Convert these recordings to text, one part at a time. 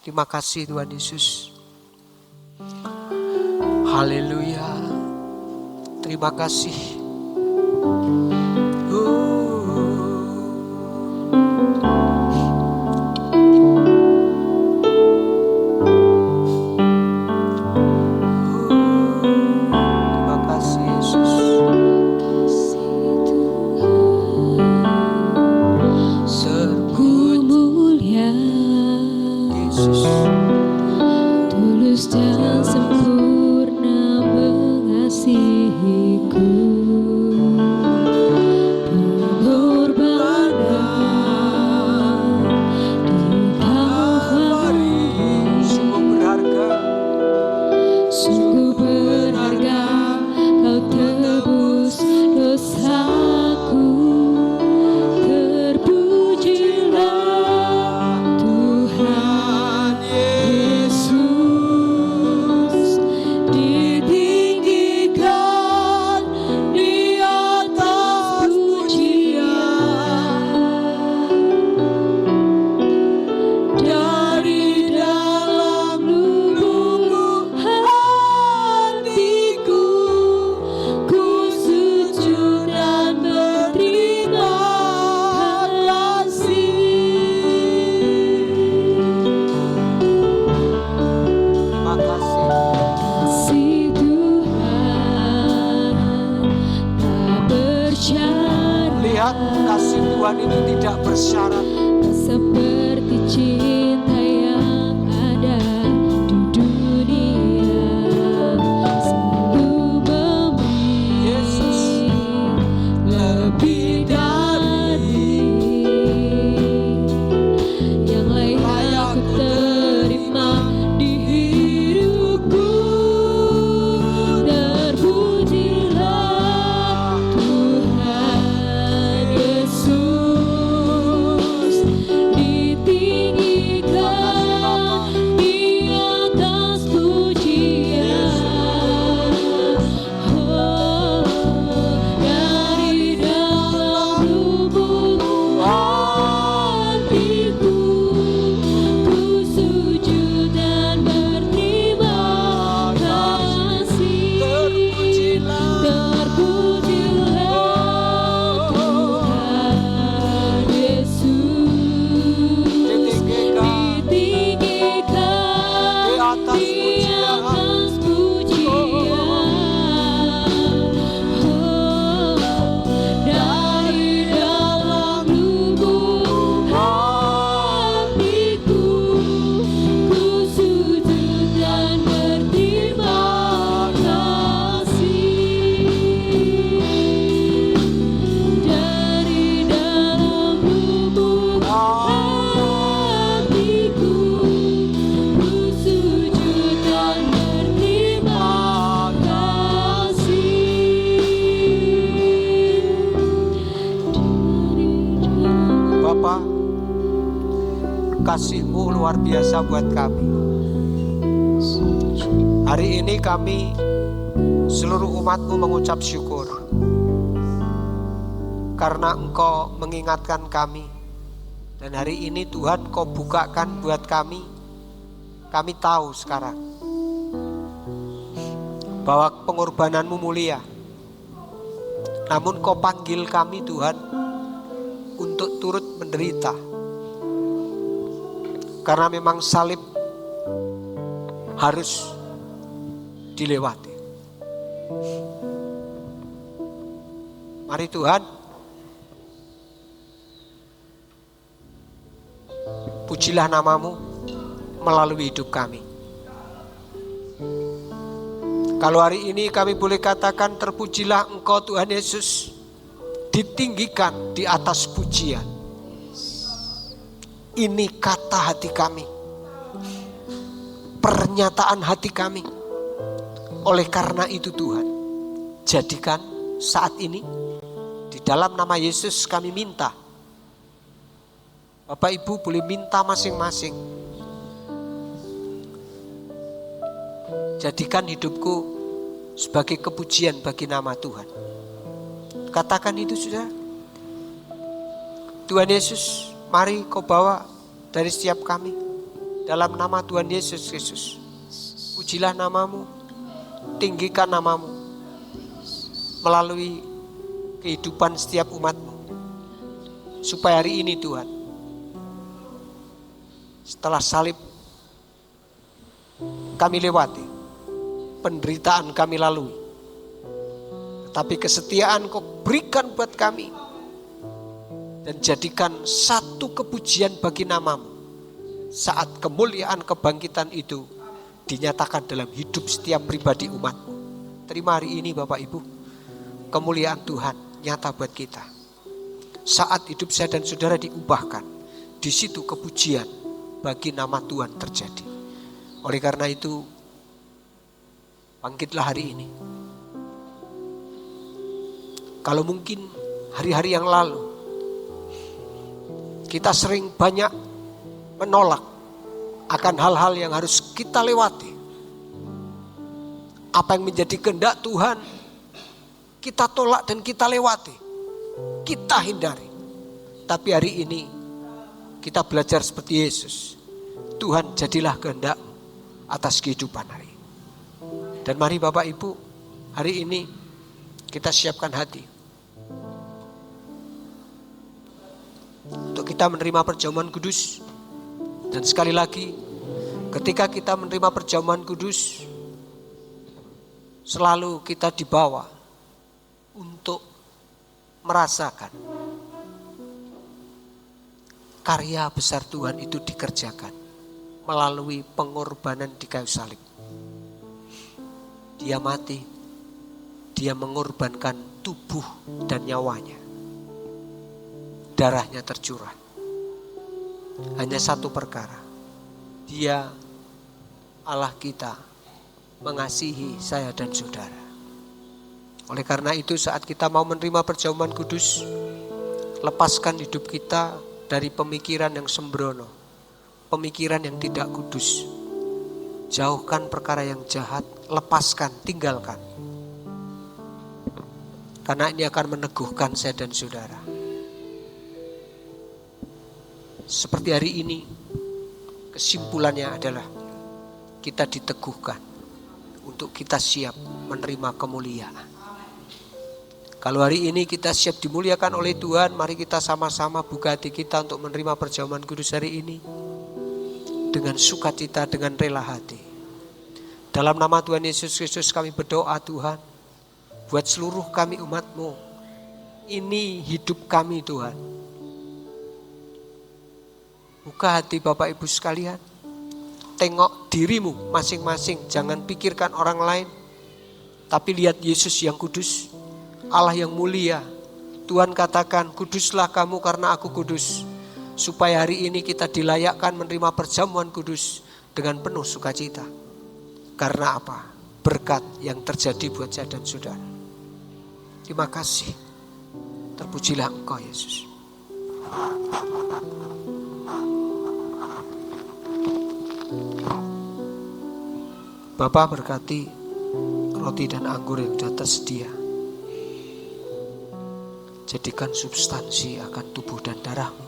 Terima kasih Tuhan Yesus. Haleluya. Terima kasih. Terima kasih Yesus. Serbu mulia Yesus. tulus dan sempurna mengasihiku. Pengorbanan di Kalvari Sungguh berharga. sungguh berharga, kau tebus dosaku. Terpujilah Tuhan Yesus, ditinggikan di atas pujian. Dari dalam lubuk hatiku, ku sujud dan berterima kasih. Terima kasih. Kasih Tuhan tak bersyarat. Lihat kasih Tuhan itu tidak bersyarat. Seperti cinta yang ada di dunia, selalu memberi Yesus. lebih dari yang layak ku terima di hidupku. Terpujilah Tuhan Yesus, ditinggikan di atas pujian. Oh, dari dalam lubuk hatiku, ku sujud dan berterima kasih. Terpujilah Tuhan Yesus, ditinggikan di atas pujian. Oh, dari dalam lubuk hatiku, ku sujud dan berterima kasih. Dari dalam lubuk hatiku, ku sujud dan berterima kasih. Bapa, kasih-Mu luar biasa buat kami. Hari ini kami seluruh umat-Mu mengucap syukur karena Engkau mengingatkan kami. Dan hari ini Tuhan Kau bukakan buat kami. Kami tahu sekarang bahwa pengorbanan-Mu mulia. Namun Kau panggil kami Tuhan untuk turut menderita. Karena memang salib harus dilewati. Mari Tuhan, pujilah nama-Mu melalui hidup kami. Kalau hari ini kami boleh katakan terpujilah Engkau Tuhan Yesus, ditinggikan di atas pujian. Ini kata hati kami, pernyataan hati kami. Oleh karena itu Tuhan, jadikan saat ini di dalam nama Yesus kami minta. Bapak Ibu boleh minta masing-masing. Jadikan hidupku sebagai kepujian bagi nama Tuhan. Katakan itu sudah. Tuhan Yesus, mari Kau bawa dari setiap kami, dalam nama Tuhan Yesus Kristus. Pujilah namamu, tinggikan namamu melalui kehidupan setiap umatmu. Supaya hari ini Tuhan, setelah salib kami lewati, penderitaan kami lalui, tapi kesetiaan Kau berikan buat kami. Dan jadikan satu kepujian bagi namamu saat kemuliaan kebangkitan itu dinyatakan dalam hidup setiap pribadi umatmu. Terima hari ini Bapak Ibu, kemuliaan Tuhan nyata buat kita. Saat hidup saya dan saudara diubahkan, di situ kepujian bagi nama Tuhan terjadi. Oleh karena itu, bangkitlah hari ini. Kalau mungkin hari-hari yang lalu kita sering banyak menolak akan hal-hal yang harus kita lewati. Apa yang menjadi kehendak Tuhan kita tolak dan kita lewati, kita hindari. Tapi hari ini kita belajar seperti Yesus. Tuhan, jadilah kehendak-Mu atas kehidupan hari ini. Dan mari Bapak Ibu, hari ini kita siapkan hati untuk kita menerima perjamuan kudus. Dan sekali lagi, ketika kita menerima perjamuan kudus, selalu kita dibawa untuk merasakan karya besar Tuhan itu dikerjakan melalui pengorbanan di kayu salib. Dia mati, dia mengorbankan tubuh dan nyawanya. Darahnya tercurah. Hanya satu perkara, Dia Allah kita mengasihi saya dan saudara. Oleh karena itu saat kita mau menerima perjamuan kudus, lepaskan hidup kita dari pemikiran yang sembrono, pemikiran yang tidak kudus. Jauhkan perkara yang jahat, lepaskan, tinggalkan. Karena ini akan meneguhkan saya dan saudara. Seperti hari ini, kesimpulannya adalah kita diteguhkan untuk kita siap menerima kemuliaan. Kalau hari ini kita siap dimuliakan oleh Tuhan, mari kita sama-sama buka hati kita untuk menerima perjamuan kudus hari ini dengan sukacita, dengan rela hati. Dalam nama Tuhan Yesus Kristus kami berdoa Tuhan, buat seluruh kami umat-Mu, ini hidup kami Tuhan. Buka hati Bapak Ibu sekalian, tengok dirimu masing-masing, jangan pikirkan orang lain, tapi lihat Yesus yang kudus, Allah yang mulia. Tuhan katakan, kuduslah kamu karena aku kudus. Supaya hari ini kita dilayakkan menerima perjamuan kudus dengan penuh sukacita. Karena apa? Berkat yang terjadi buat saya dan saudara. Terima kasih. Terpujilah Engkau Yesus. Bapa, berkati roti dan anggur yang sudah tersedia. Jadikan substansi akan tubuh dan darah-Mu.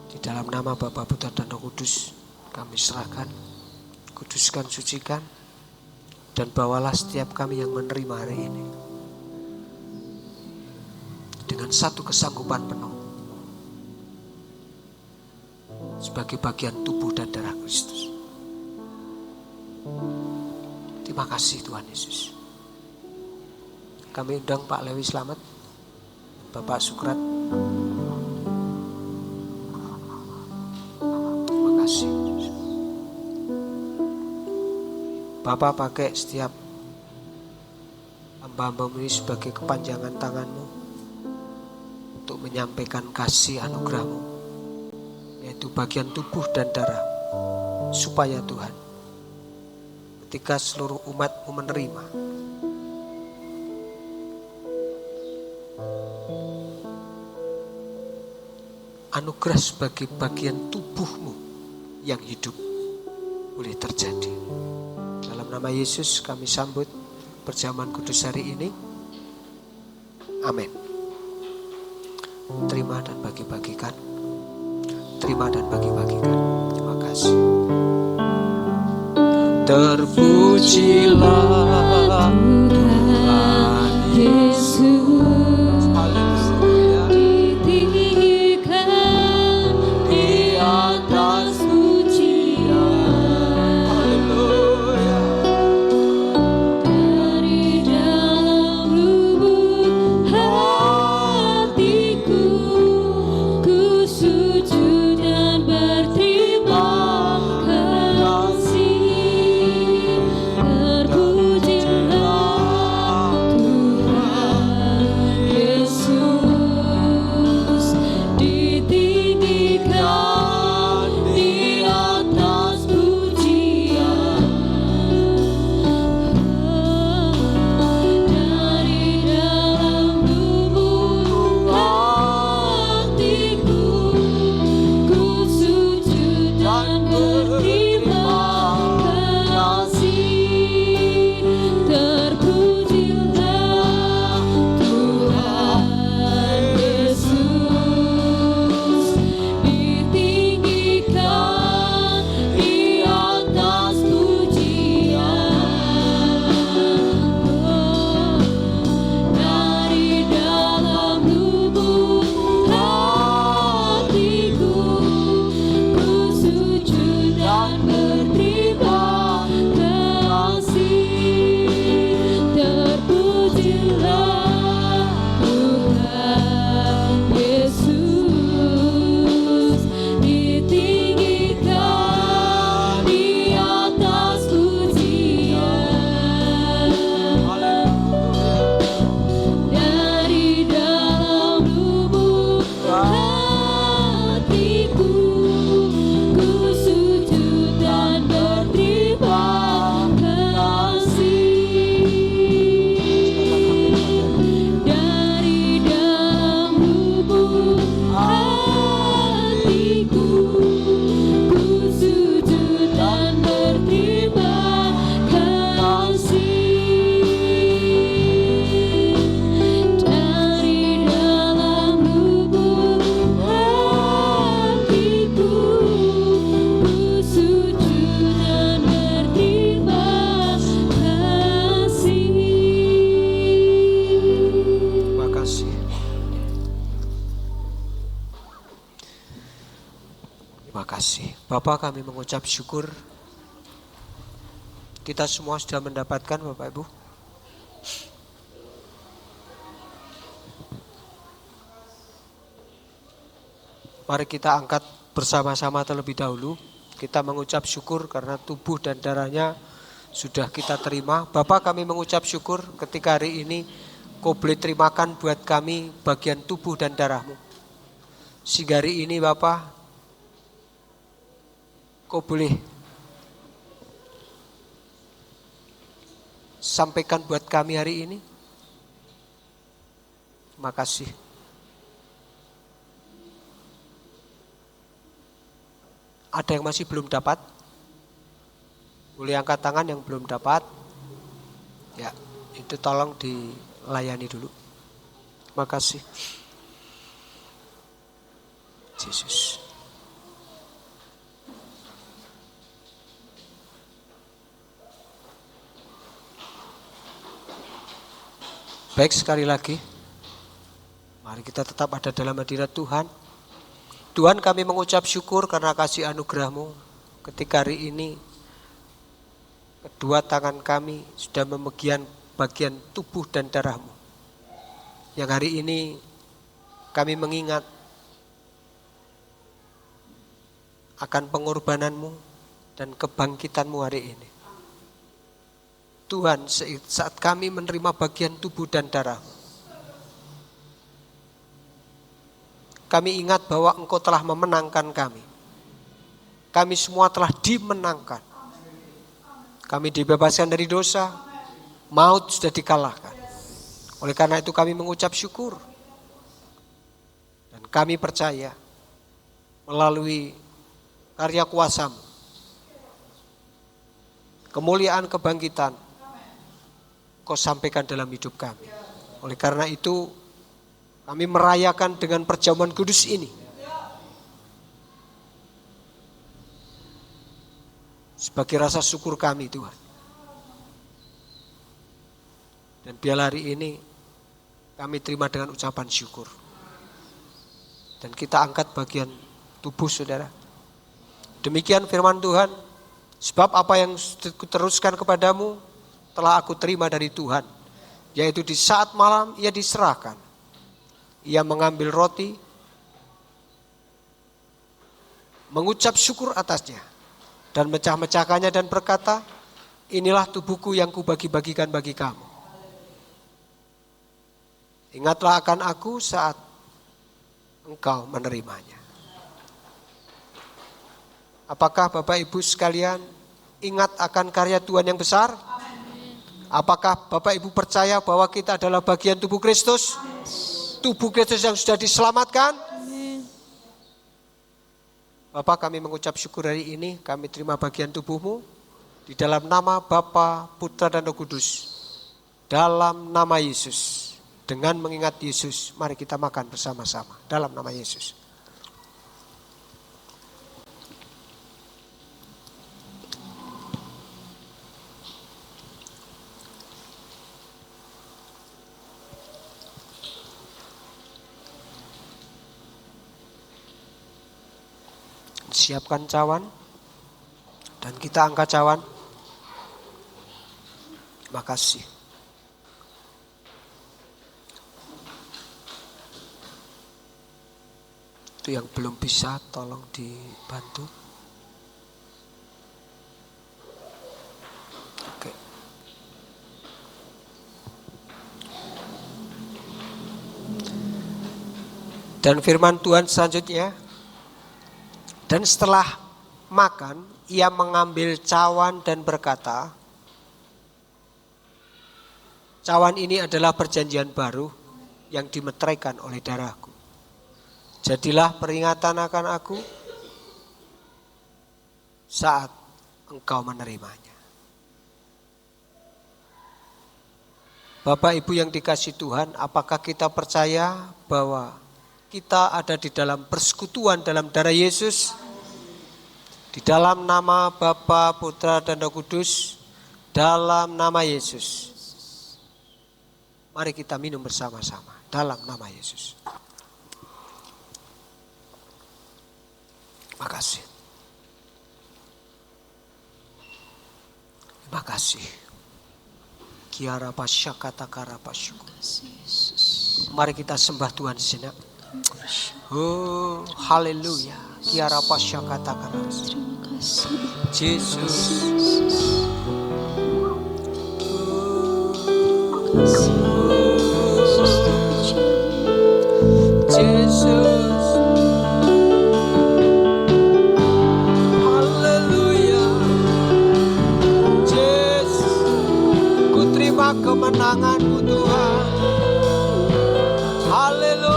Di dalam nama Bapa, Putra dan Roh Kudus kami serahkan, kuduskan, sucikan, dan bawalah setiap kami yang menerima hari ini dengan satu kesanggupan penuh sebagai bagian tubuh dan darah Kristus. Terima kasih Tuhan Yesus. Kami undang Pak Lewi Slamet, Bapak Sukrat. Terima kasih. Bapak, pakai setiap hamba-hamba-Mu ini sebagai kepanjangan tangan-Mu untuk menyampaikan kasih anugerah-Mu, yaitu bagian tubuh dan darah, supaya Tuhan, ketika seluruh umat-Mu menerima, anugerah sebagai bagian tubuh-Mu yang hidup boleh terjadi. Dalam nama Yesus kami sambut perjamuan kudus hari ini. Amin. Terima dan bagi-bagikan. Terima dan bagi-bagikan. Terima kasih. Terpujilah Tuhan Yesus, Haleluya. ditinggikan di atas pujian. Haleluya. Dari dalam lubuk hatiku, ku sujud dan berterima kasih. Terpujilah Tuhan Yesus, ditinggikan di atas pujian. Dari dalam lubuk hatiku, ku sujud dan berterima kasih. Terpujilah Tuhan Yesus, ditinggikan di atas pujian. Dari dalam lubuk hatiku, ku sujud dan berterima kasih. Terpujilah Tuhan Yesus, ditinggikan di atas pujian. Dari dalam lubuk hatiku, ku sujud dan berterima kasih. Dari dalam lubuk hatiku, ku sujud dan berterima kasih. Dari dalam lubuk hatiku, ku sujud dan berterima kasih. Terima kasih. Terima kasih. Bapak, kami mengucap syukur. Kita semua sudah mendapatkan, Bapak Ibu. Mari kita angkat bersama-sama terlebih dahulu. Kita mengucap syukur karena tubuh dan darahnya sudah kita terima. Bapak, kami mengucap syukur ketika hari ini Kau boleh terimakan buat kami bagian tubuh dan darah-Mu. Sehingga hari ini Bapak, Kau boleh sampaikan buat kami hari ini. Terima kasih. Ada yang masih belum dapat? Boleh angkat tangan yang belum dapat. Ya, itu tolong dilayani dulu. Terima kasih. Yesus. Baik, sekali lagi, mari kita tetap ada dalam hadirat Tuhan. Tuhan, kami mengucap syukur karena kasih anugerah-Mu. Ketika hari ini kedua tangan kami sudah memegang bagian tubuh dan darah-Mu. Yang hari ini kami mengingat akan pengorbanan-Mu dan kebangkitan-Mu hari ini. Tuhan, saat kami menerima bagian tubuh dan darah, kami ingat bahwa Engkau telah memenangkan kami. Kami semua telah dimenangkan. Kami dibebaskan dari dosa, maut sudah dikalahkan. Oleh karena itu kami mengucap syukur. Dan kami percaya melalui karya kuasa-Mu, kemuliaan kebangkitan Kau sampaikan dalam hidup kami. Oleh karena itu Kami merayakan dengan perjamuan kudus ini sebagai rasa syukur kami Tuhan. Dan biarlah hari ini kami terima dengan ucapan syukur. Dan kita angkat bagian tubuh saudara. Demikian firman Tuhan. Sebab apa yang kuteruskan kepadamu telah aku terima dari Tuhan. Yaitu di saat malam ia diserahkan. Ia mengambil roti, mengucap syukur atasnya, dan mecah-mecahkannya dan berkata, inilah tubuhku yang kubagi-bagikan bagi kamu. Ingatlah akan aku saat engkau menerimanya. Apakah Bapak Ibu sekalian ingat akan karya Tuhan yang besar? Apakah Bapak Ibu percaya bahwa kita adalah bagian tubuh Kristus? Tubuh Kristus yang sudah diselamatkan. Bapak, kami mengucap syukur hari ini, kami terima bagian tubuhmu di dalam nama Bapa, Putra dan Roh Kudus. Dalam nama Yesus. Dengan mengingat Yesus, mari kita makan bersama-sama dalam nama Yesus. Siapkan cawan dan kita angkat cawan. Terima kasih. Itu yang belum bisa tolong dibantu. Oke. Dan firman Tuhan selanjutnya. Dan setelah makan, ia mengambil cawan dan berkata, cawan ini adalah perjanjian baru yang dimeteraikan oleh darahku. Jadilah peringatan akan aku saat engkau menerimanya. Bapak Ibu yang dikasihi Tuhan, apakah kita percaya bahwa kita ada di dalam persekutuan dalam darah Yesus, di dalam nama Bapa, Putra dan Roh Kudus, dalam nama Yesus. Mari kita minum bersama-sama dalam nama Yesus. Terima kasih. Terima kasih. Kiara pasyakata kara pasyukur. Mari kita sembah Tuhan sejenak. Oh, haleluya. Kiara pasya katakan Terima kasih. Yesus. Yesus. Haleluya. Yesus. Ku terima kemenangan-Mu Tuhan. Haleluya.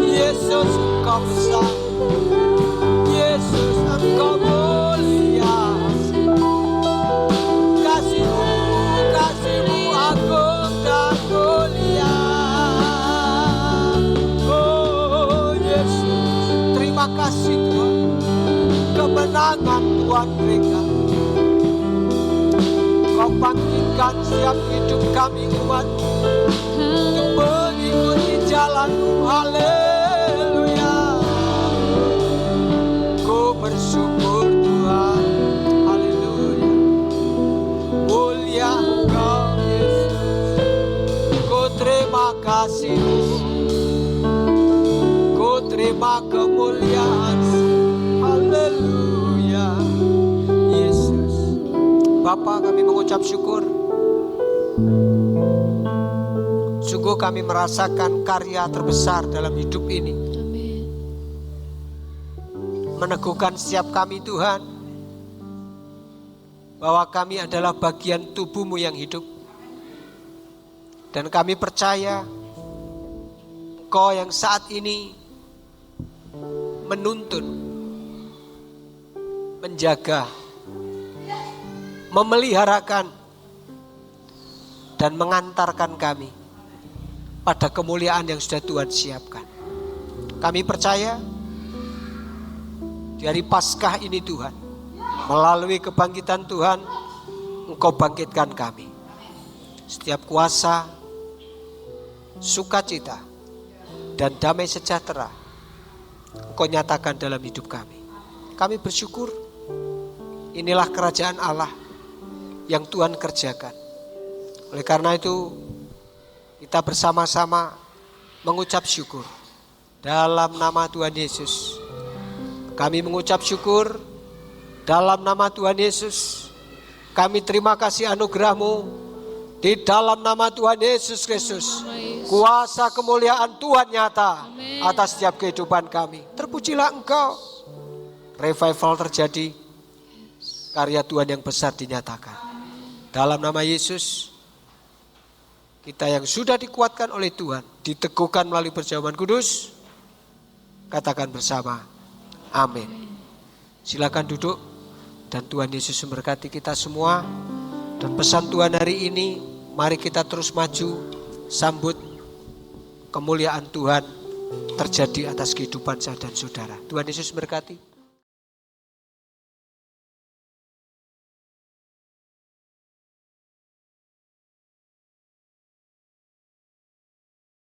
Yesus Engkau besar, Yesus Engkau mulia, kasih-Mu agung dan mulia. Oh Yesus, terima kasih Tuhan, kemenangan Tuhan berikan. Kau bangkitkan setiap hidup kami umat untuk mengikuti jalan-Mu. Haleluya. Ku bersyukur Tuhan. Haleluya. Mulia Engkau Yesus. Ku terima kasih-Mu. Ku terima kemuliaan-Mu. Haleluya. Yesus. Bapa, kami mengucap syukur. Sungguh kami merasakan karya terbesar dalam hidup ini. Amin. Meneguhkan setiap kami Tuhan, bahwa kami adalah bagian tubuh-Mu yang hidup. Dan kami percaya Engkau yang saat ini menuntun, menjaga, memeliharakan, dan mengantarkan kami pada kemuliaan yang sudah Tuhan siapkan. Kami percaya dari Paskah ini Tuhan, melalui kebangkitan Tuhan, Engkau bangkitkan kami. Setiap kuasa, sukacita, dan damai sejahtera Engkau nyatakan dalam hidup kami. Kami bersyukur, inilah kerajaan Allah yang Tuhan kerjakan. Oleh karena itu, kita bersama-sama mengucap syukur dalam nama Tuhan Yesus. Kami mengucap syukur dalam nama Tuhan Yesus. Kami terima kasih anugerah-Mu di dalam nama Tuhan Yesus Kristus. Kuasa kemuliaan Tuhan nyata atas setiap kehidupan kami. Terpujilah Engkau. Revival terjadi, karya Tuhan yang besar dinyatakan. Dalam nama Yesus, kita yang sudah dikuatkan oleh Tuhan, diteguhkan melalui perjamuan kudus, katakan bersama, amin. Silakan duduk dan Tuhan Yesus memberkati kita semua. Dan pesan Tuhan hari ini, mari kita terus maju, sambut kemuliaan Tuhan terjadi atas kehidupan saya dan saudara. Tuhan Yesus memberkati.